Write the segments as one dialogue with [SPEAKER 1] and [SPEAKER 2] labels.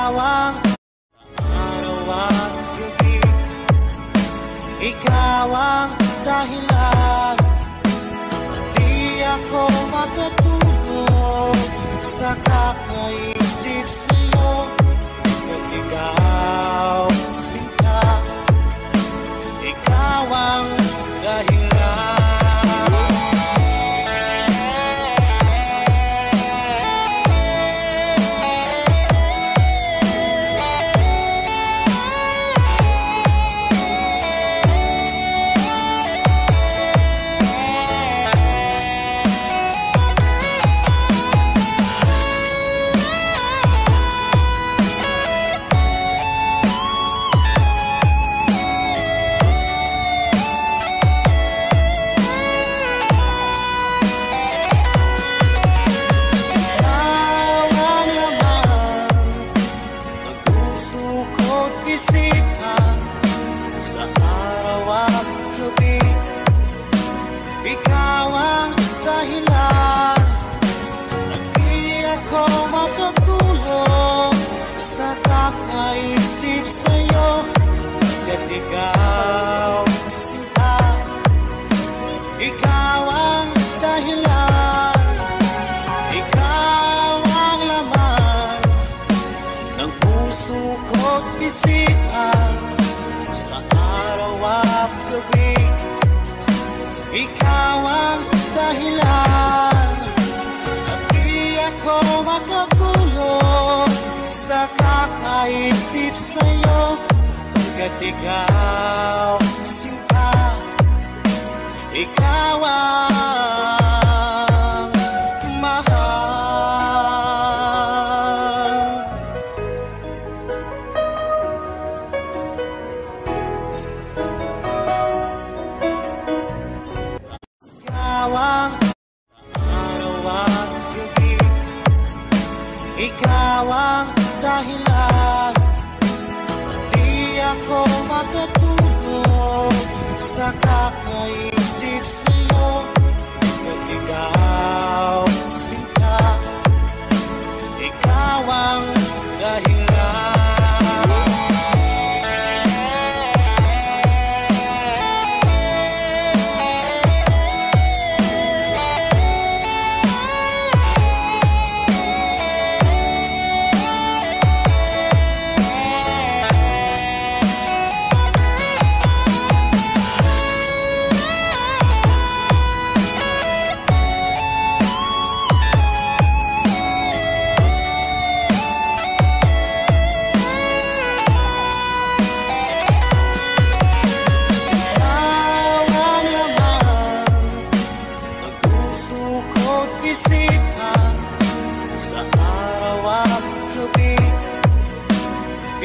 [SPEAKER 1] Ikaw ang araw at gabi, ikaw ang dahilan. Di ako makatulog sa kakaisip sa'yo. Pag ikaw sinta, ikaw ang dahilan. Ikaw ang dahilan. Di ako makatulog sa kakaisip sa'yo. At ikaw sinta, ikaw ang dahilan. Ikaw ang laman ng puso ko't isipan sa araw at gabi. Ikaw ang dahilan. At di ako makatulog sa kakaisip sa'yo. At ikaw sinta, ikaw ang mahal. Ikaw ang araw at gabi, ikaw ang dahilan. Di ako makatulog sa kakaisip sa'yo. Pag ikaw sinta, ikaw ang dahilan.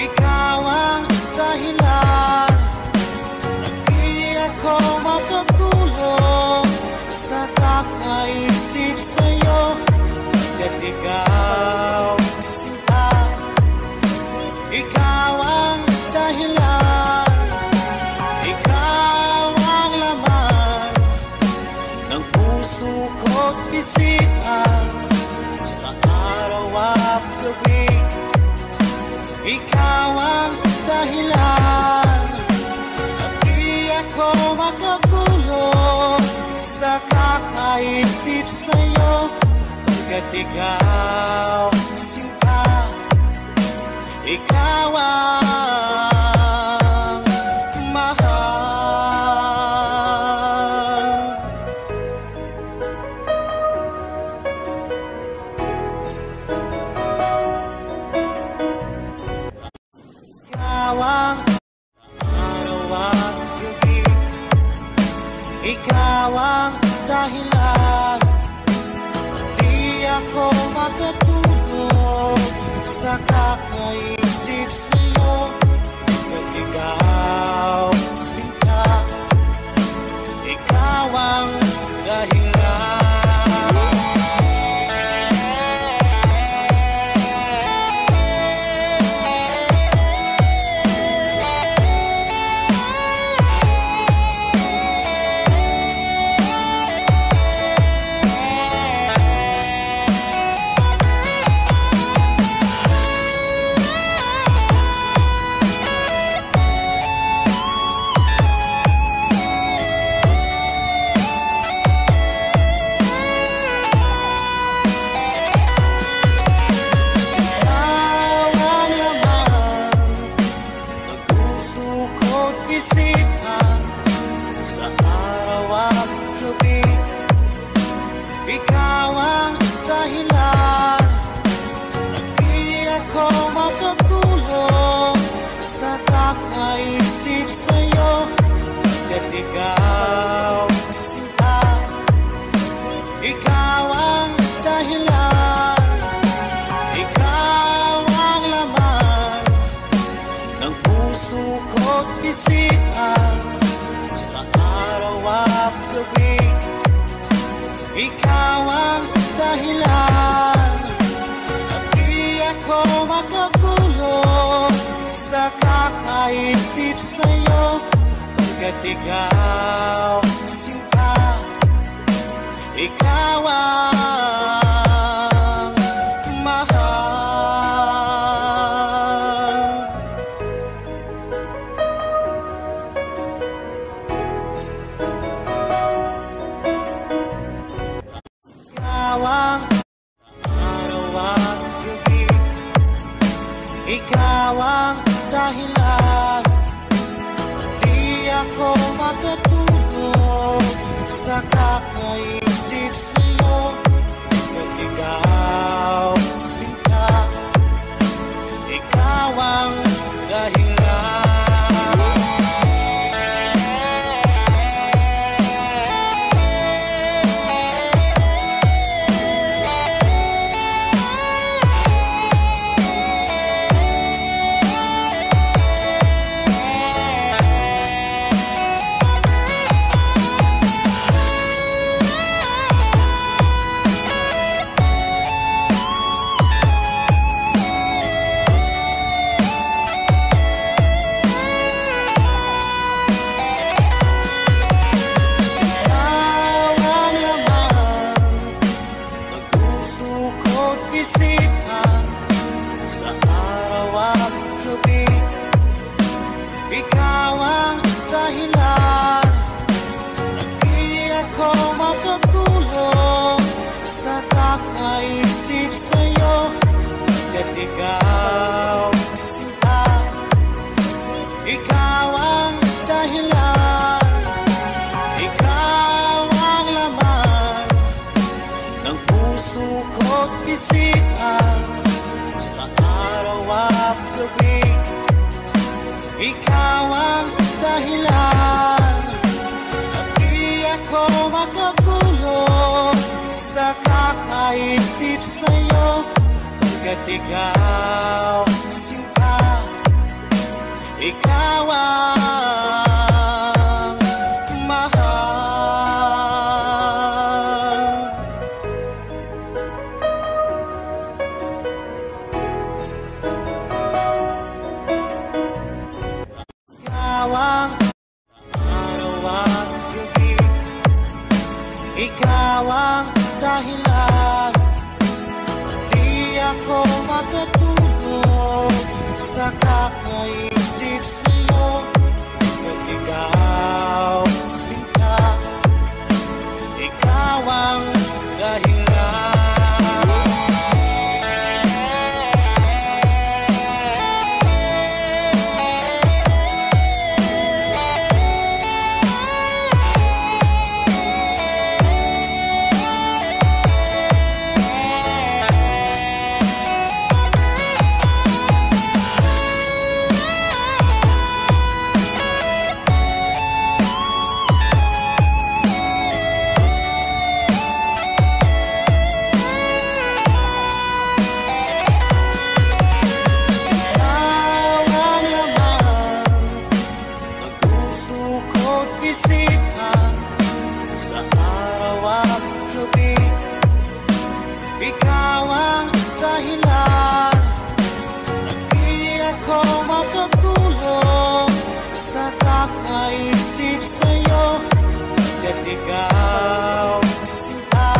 [SPEAKER 1] Ikaw ang dahilan. Di ako makatulog sa kakaisip sa'yo. At ikaw sinta, ikaw ang dahilan. Ikaw ang laman ng puso ko't isipan sa araw at gabi. Ikaw ang dahilan. At di ako makatulog sa kakaisip sa'yo. At ikaw sinta, ikaw ang mahal. Ikaw ang araw at gabi, ikaw ang dahilan. Di ako makatulog sa kakaisip sa'yo. Pagkat ikaw sinta, ikaw ang mahal. Ikaw ang araw at gabi, ikaw ang dahilan. Di ako makatulog sa kakaisip sa'yo. Pagkat ikaw sinta, ikaw ang dahilan. Ikaw ang dahilan. Hindi ako makatulog sa kakaisip sa'yo. Pagkat ikaw sinta, ikaw ang dahilan. Ikaw ang laman ng puso ko't isipan sa araw at gabi. Ikaw ang dahilan. At di ako makatulog sa kakaisip sa'yo. Pagkat ikaw sinta, ikaw ang mahal. Ikaw ang araw at gabi, ikaw ang dahilan. Di ako makatulog sa kakaisip sa'yo. Pagkat ikaw sinta, ikaw ang dahilan. Ikaw ang dahilan. Hindi ako makatulog sa kakaisip sa'yo. Pagkat ikaw sinta,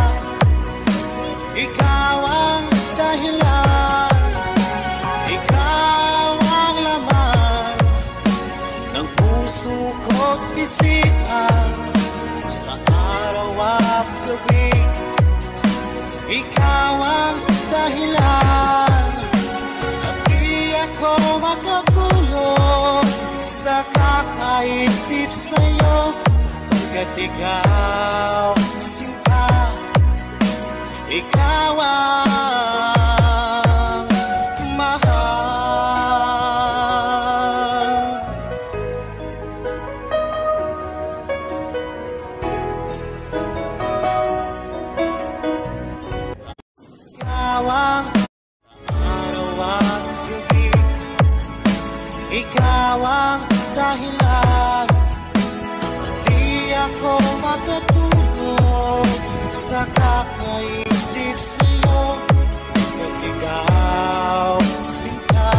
[SPEAKER 1] ikaw ang dahilan. Ikaw ang laman ng puso ko't isipan sa araw at gabi. Ikaw ang dahilan. At di ako makatulog sa kakaisip sa'yo. Pagkat ikaw sinta, ikaw ang mahal. Ikaw ang araw at gabi, ikaw ang dahilan. Di ako makatulog sa kakaisip sa'yo. Pagkat ikaw sinta,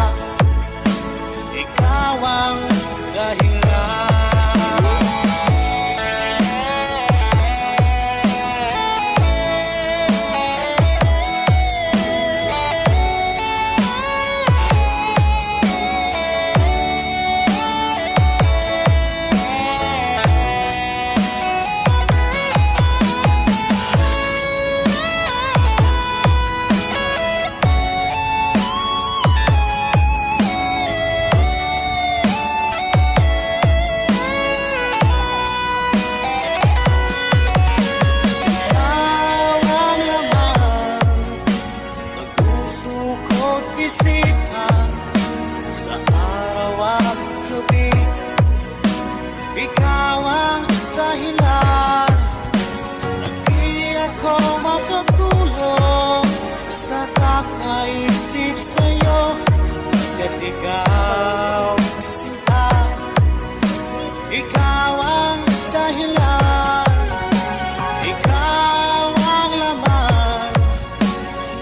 [SPEAKER 1] ikaw ang dahilan. ikaw, sinta, ikaw ang dahilan, ikaw ang laman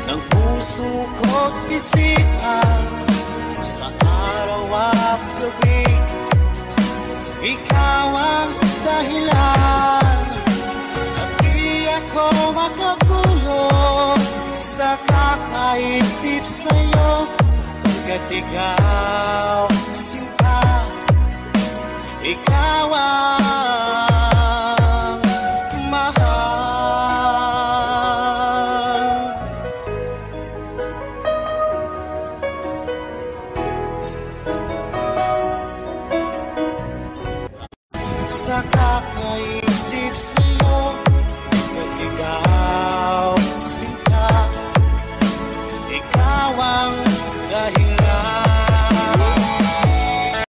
[SPEAKER 1] ng puso ko't isipan. Sa araw at gabi, ikaw ang dahilan. At di ako makatulog sa kakaisip sa'yo, pagkat ikaw, sinta, ikaw ang